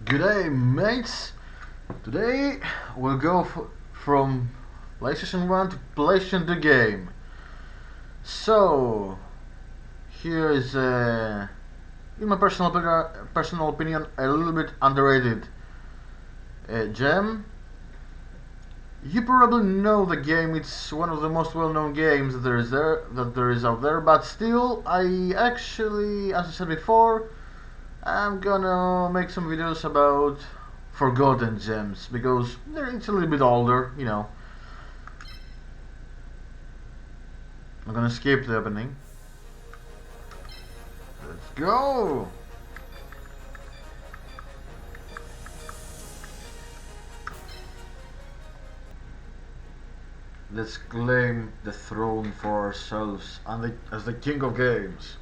Good day, mates. Today we'll go from PlayStation 1 to PlayStation 2 game. So here is, in my personal opinion, a little bit underrated gem. You probably know the game. It's one of the most well-known games that there is out there. But still, I actually, as I said before, I'm gonna make some videos about forgotten gems because it's a little bit older, you know. I'm gonna skip the opening. Let's go! Let's claim the throne for ourselves and as the king of games.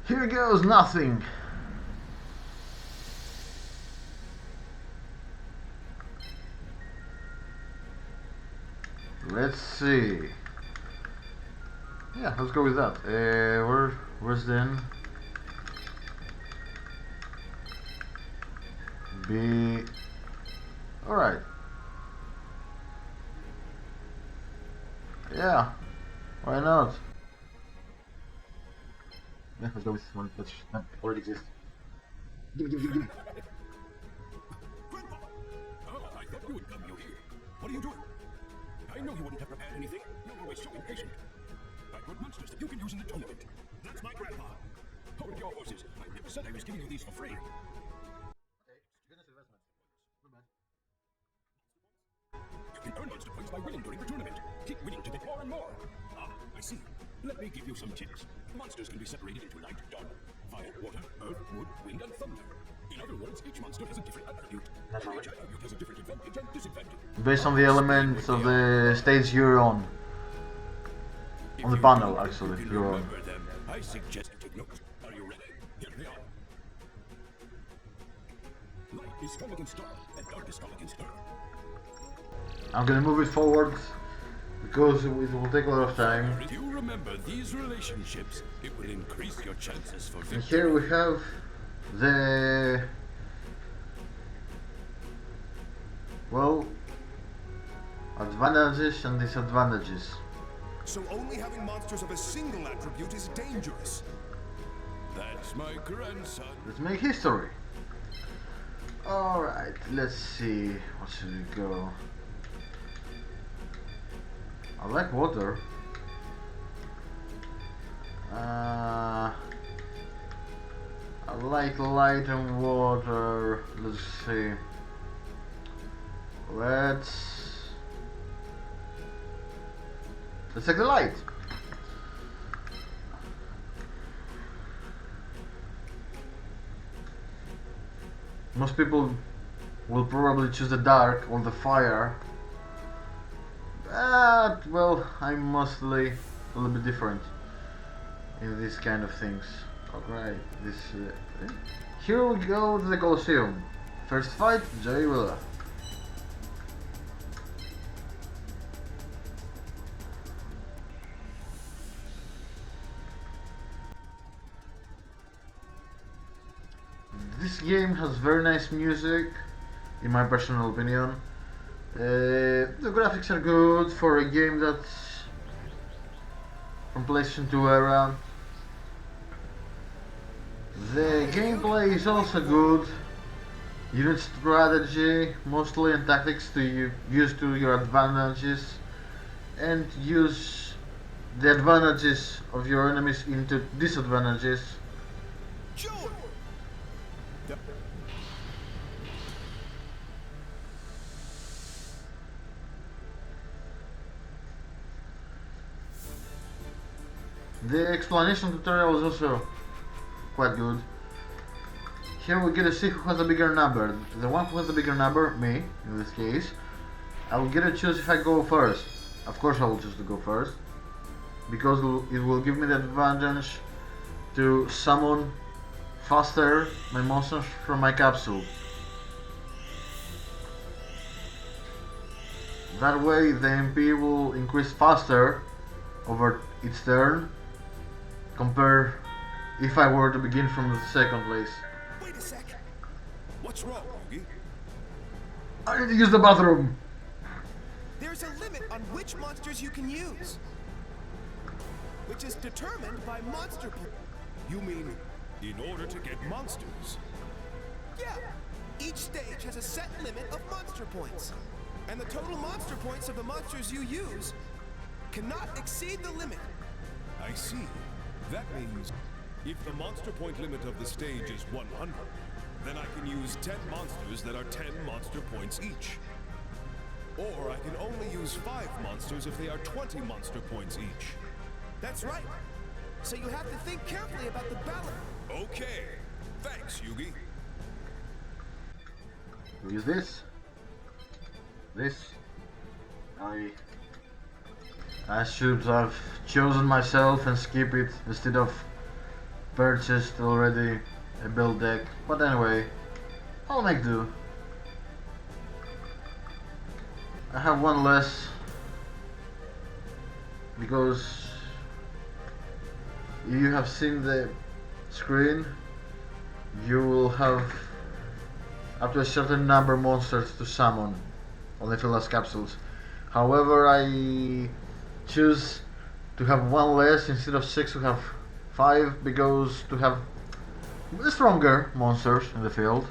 Here goes nothing. Let's see. Yeah, let's go with that. Where's then? B. All right. Yeah. Why not? Yeah, let's go with one that already exists. Give me. Grandpa! Oh, I thought you would come here. What are you doing? I know you wouldn't have prepared anything. You're always so impatient. I brought monsters that you can use in the tournament. That's my grandpa. Hold your horses. I never said I was giving you these for free. You can earn monster points by winning during the tournament. Keep winning to get more and more. Ah, I see. Let me give you some tips. Monsters can be separated into light, dark, fire, water, earth, wood, wind, and thunder. In other words, each monster has a different attribute. Each attribute has a different advantage and disadvantage. Based on the elements of the stage you're on. On the panel, actually, you're on. Them, I suggest you take notes. Are you ready? Here they are. Light is strong against dark, and dark is strong against earth. I'm gonna move it forward because it will take a lot of time. If you remember these relationships, it will increase your chances for victory. And here we have the advantages and disadvantages. So only having monsters of a single attribute is dangerous. That's my grandson. Let's make history. Alright, let's see. What should we go? I like water. I like light and water. Let's see. Let's take the light. Most people will probably choose the dark or the fire. But, well, I'm mostly a little bit different in these kind of things. Alright, here we go to the Colosseum. First fight, Joey Willa. This game has very nice music, in my personal opinion. The graphics are good for a game that's from PlayStation 2 era. The gameplay is also good. You need strategy mostly and tactics to use to your advantages and use the advantages of your enemies into disadvantages. The explanation tutorial is also quite good. Here we get to see who has a bigger number. The one who has the bigger number, me, in this case, I will get to choose if I go first. Of course I will choose to go first, because it will give me the advantage to summon faster my monsters from my capsule. That way the MP will increase faster over its turn, compare if I were to begin from the second place. Wait a a sec. What's wrong, Yugi? I need to use the bathroom. There's a limit on which monsters you can use, which is determined by monster points. You mean in order to get monsters? Yeah. Each stage has a set limit of monster points, and the total monster points of the monsters you use cannot exceed the limit. I see. That means if the monster point limit of the stage is 100, then I can use 10 monsters that are 10 monster points each. Or I can only use 5 monsters if they are 20 monster points each. That's right. So you have to think carefully about the balance. Okay. Thanks, Yugi. Use this. This. I should have chosen myself and skip it instead of purchased already a build deck. But anyway, I'll make do. I have one less because you have seen the screen. You will have up to a certain number of monsters to summon on the Yugioh capsules. However, I choose to have one less instead of 6 to have 5 because to have stronger monsters in the field.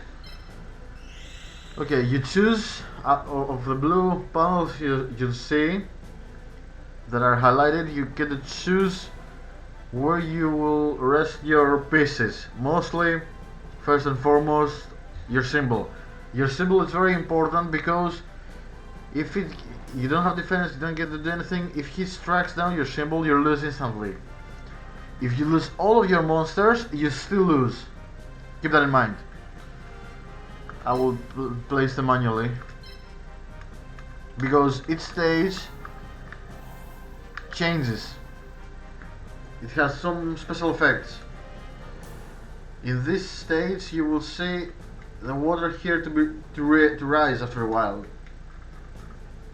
Okay, you choose of the blue panels you see that are highlighted. You get to choose where you will rest your pieces. Mostly, first and foremost, your symbol. Your symbol is very important because if you don't have defense, you don't get to do anything. If he strikes down your symbol, you lose instantly. If you lose all of your monsters, you still lose. Keep that in mind. I will place them manually because each stage changes. It has some special effects. In this stage, you will see the water here to rise after a while.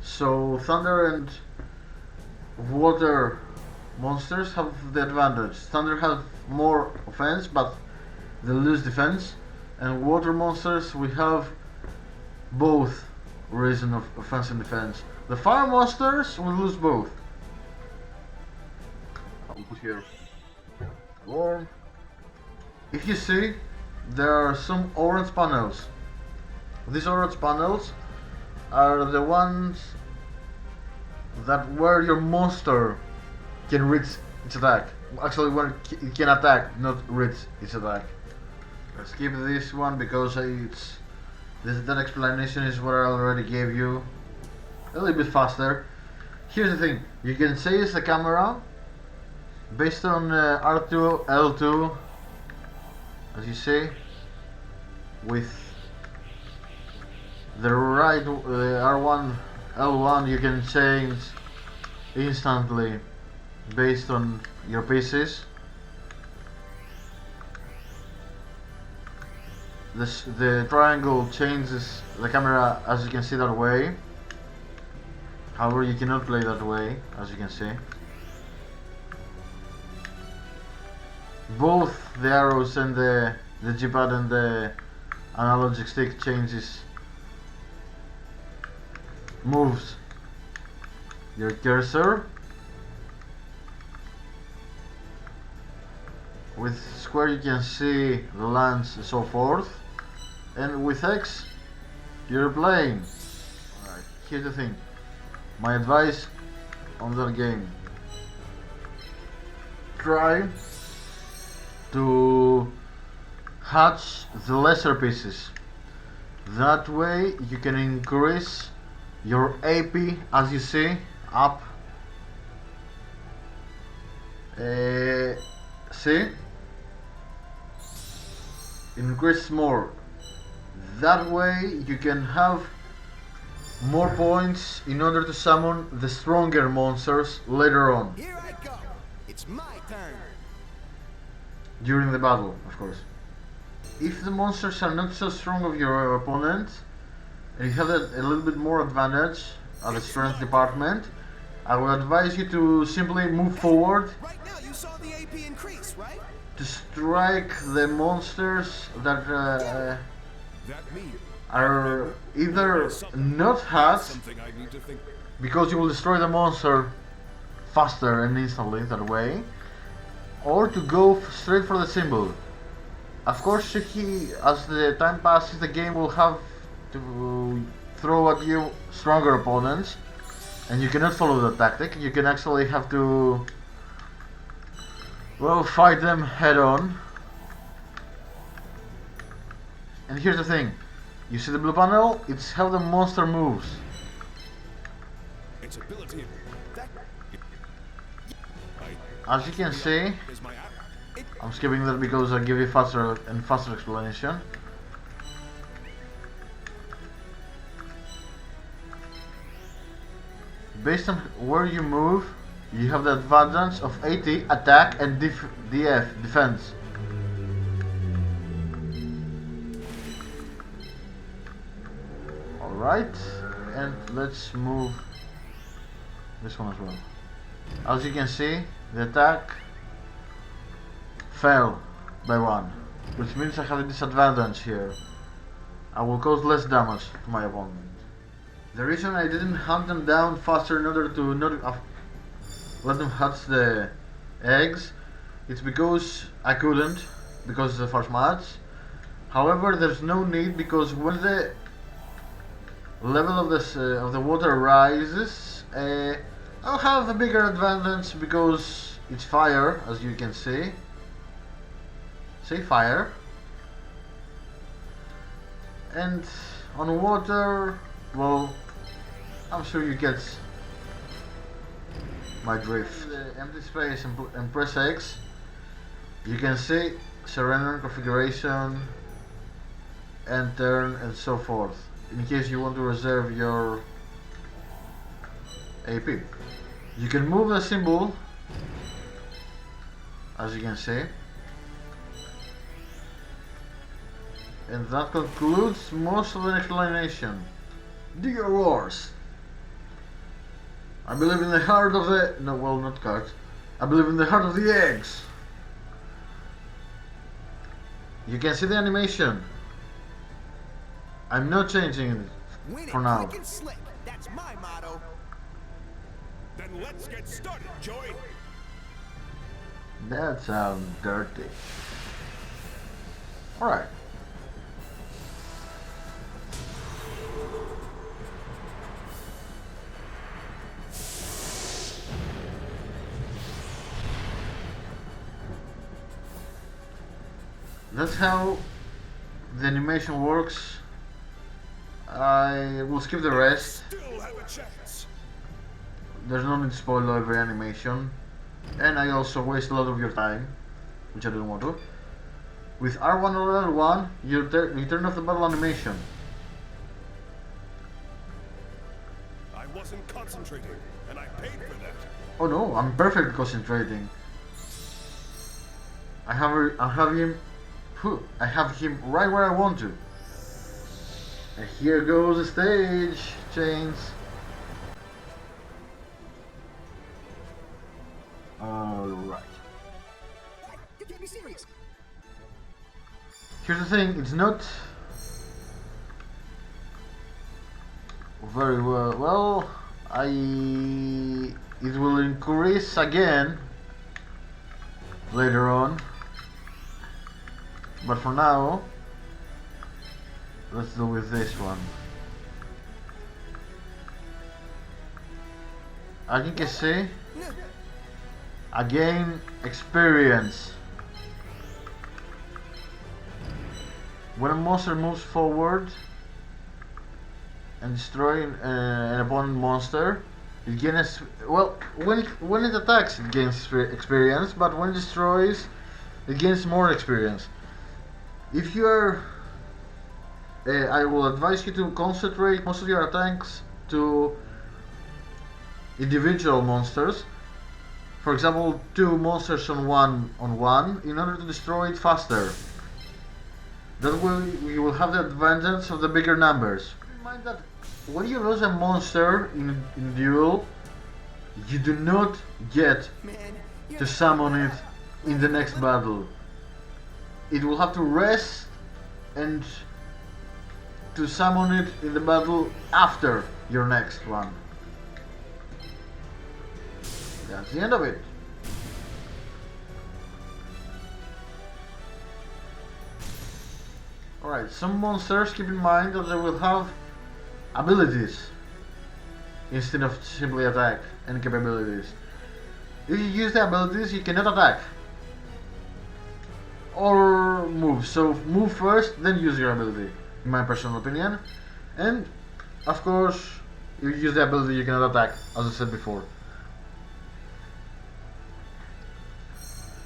So thunder and water monsters have the advantage. Thunder has more offense, but they lose defense. And water monsters, we have both reason of offense and defense. The fire monsters will lose both. I'll put here warm. If you see, there are some orange panels. These orange panels are the ones that where your monster can reach its attack. Actually, when it can attack, not reach its attack. Let's skip this one because that explanation is what I already gave you. A little bit faster. Here's the thing: you can change the camera based on R2, L2, as you see, with the right R1, L1. You can change instantly based on your pieces. The triangle changes the camera, as you can see, that way. However, you cannot play that way, as you can see. Both the arrows and the G-pad and the analog stick moves your cursor. With square you can see the lands and so forth, and with X you're playing. Alright, here's the thing. My advice on that game: try to hatch the lesser pieces. That way you can increase your AP, as you see, up. See? Increase more. That way you can have more points in order to summon the stronger monsters later on. Here I go. It's my turn. During the battle, of course. If the monsters are not so strong of your opponent, and you have a little bit more advantage at the strength department, I would advise you to simply move forward. Right now you saw the AP increase, right? to strike the monsters that That me. are either not hurt, Something I need to think. because you will destroy the monster faster and instantly that way, or to go straight for the symbol. Of course, as the time passes, the game will have to throw at you stronger opponents, and you cannot follow the tactic. You can actually have to, well, fight them head on. And here's the thing, you see the blue panel? It's how the monster moves. Its ability. That. As you can see, Is my app. I'm skipping that because I give you faster and faster explanation. Based on where you move, you have the advantage of AT, attack, and DF, defense. Alright, and let's move this one as well. As you can see, the attack fell by 1, which means I have a disadvantage here. I will cause less damage to my opponent. The reason I didn't hunt them down faster in order to not let them hatch the eggs, it's because I couldn't, because it's the first match. However, there's no need, because when the level of the water rises, I'll have a bigger advantage because it's fire, as you can see. Say fire. And on water, well, I'm sure you get my drift. The empty space and press X, you can see surrender configuration and turn and so forth, in case you want to reserve your AP. You can move the symbol, as you can see. And that concludes most of the explanation. Do your wars. I believe in the heart of the... No, well, not cards. I believe in the heart of the eggs. You can see the animation. I'm not changing it Win for it now. quick and slick. That's my motto. Then let's get started, Joey. That sounds dirty. Alright. That's how the animation works. I will skip the rest. Still have a chance. There's no need to spoil every animation. And I also waste a lot of your time, which I don't want to. With R1 or L1, you turn off the battle animation. I wasn't concentrating, and I paid for that. Oh no, I'm perfectly concentrating. I have him right where I want to. And here goes the stage change. Alright. You can't be serious. Here's the thing, it's not very well. It will increase again later on. But for now, let's do with this one. As you can see, I gain experience. When a monster moves forward and destroys an opponent monster, it gains, well, when it attacks it gains experience, but when it destroys it gains more experience. If you are, I will advise you to concentrate most of your attacks to individual monsters. For example, 2 monsters on one, in order to destroy it faster. That way you will have the advantage of the bigger numbers. Keep in mind that when you lose a monster in duel, you do not get Man, to summon it in the next battle. it will have to rest and to summon it in the battle after your next one. That's the end of it. Alright, some monsters, keep in mind that they will have abilities instead of simply attack and capabilities. If you use the abilities, you cannot attack or move. So move first, then use your ability, in my personal opinion. And of course, if you use the ability, you cannot attack, as I said before.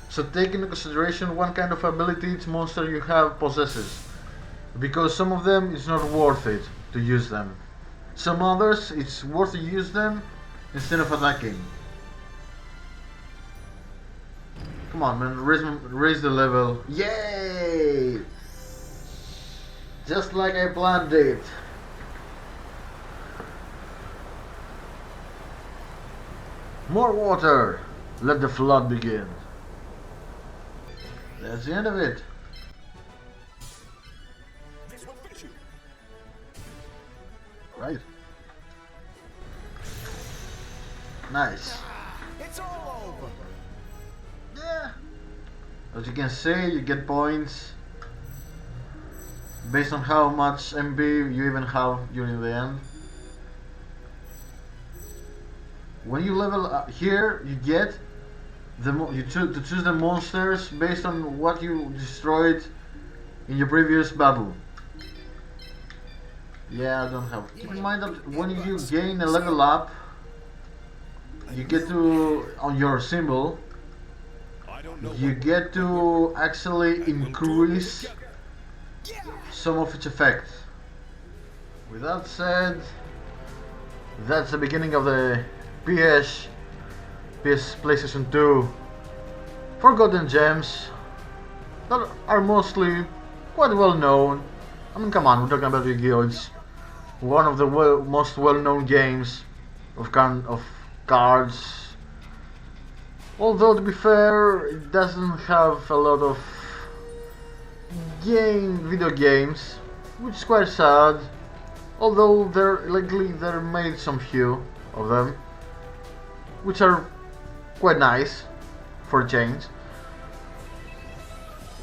So take into consideration what kind of ability each monster you have possesses, because some of them it's not worth it to use them. Some others it's worth to use them instead of attacking. Come on, man, raise the level. Yay! Just like I planned it. More water. Let the flood begin. That's the end of it. This will finish you. Right. Nice. It's all over. Yeah. As you can see, you get points based on how much MP you even have during the end. When you level up here, you get to choose the monsters based on what you destroyed in your previous battle. Yeah, I don't have. Keep in mind that when you gain a level up, you get to, on your symbol, you get to actually increase some of its effects. With that said, that's the beginning of the PlayStation 2 Forgotten Gems that are mostly quite well known. I mean, come on, we're talking about Yu-Gi-Oh! It's one of the most well-known games of cards. Although, to be fair, it doesn't have a lot of video games, which is quite sad. Although there made some few of them, which are quite nice for a change.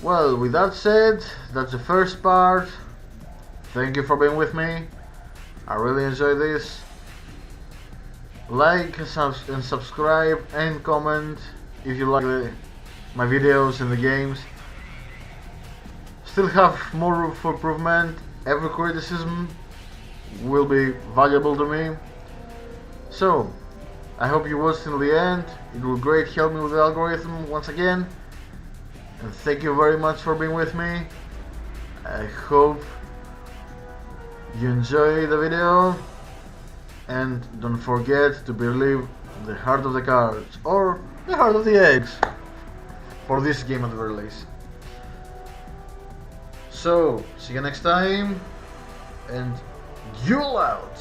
Well, with that said, that's the first part. Thank you for being with me. I really enjoyed this. Like and subscribe and comment if you like my videos and the games. Still have more room for improvement. Every criticism will be valuable to me. So, I hope you watched till the end. It will great help me with the algorithm once again. And thank you very much for being with me. I hope you enjoy the video. And don't forget to believe the heart of the cards, or the heart of the eggs, for this game at the very least. So, see you next time, and Yule out!